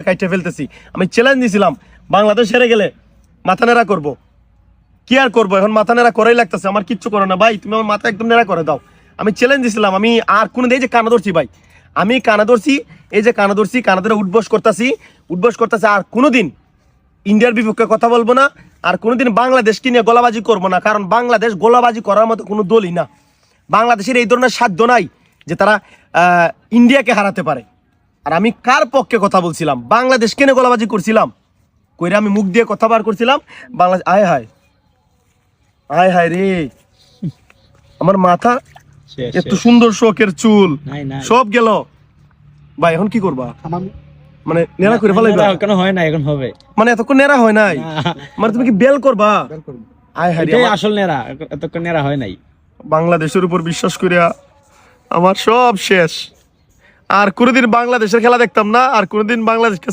কাইটে ফেলতেছি। আমি চ্যালেঞ্জ দিয়েছিলাম বাংলাদেশ হেরে গেলে মাথা নেড়া করব। কি আর করবো, এখন মাথা নেড়া করাই লাগতেছে। আমার কিচ্ছু করো না ভাই, তুমি আমার মাথা একদম নেড়া করে দাও। আমি চ্যালেঞ্জ দিয়েছিলাম, আমি আর কোনো এই যে কানা ধরছি ভাই, আমি কানা ধরছি, এই যে কানা ধরছি, কানা ধরে উঠবস করতেছি আর কোনোদিন ইন্ডিয়ার বিপক্ষে কথা বলবো না, আর কোনোদিন বাংলাদেশকে নিয়ে গোলাবাজি করবো না। কারণ বাংলাদেশ গোলাবাজি করার মতো কোনো দলই না। বাংলাদেশের এই ধরনের সাধ্য নাই যে তারা ইন্ডিয়াকে হারাতে পারে। আর আমি কার পক্ষে কথা বলছিলাম? বাংলাদেশকে নিয়ে গোলাবাজি করছিলাম, কইরা আমি মুখ দিয়ে কথা বার করছিলাম বাংলাদেশ। আয় হায় আয় হায় রে, আমার মাথা এত সুন্দর শোকের চুল সব গেল ভাই। এখন কি করবা? মানে নেড়া করে ফেলাইবা? কেন হয় না, এখন হবে। মানে এতক্ষণ নেড়া হয় নাই, মানে তুমি কি বেল করবা? আয় হায় রে, এটাই আসল নেড়া, এতক্ষণ নেড়া হয় নাই। বাংলাদেশের উপর বিশ্বাস করিয়া আমার সব শেষ। আর কোনোদিন বাংলাদেশের খেলা দেখতাম না, আর কোনোদিন বাংলাদেশকে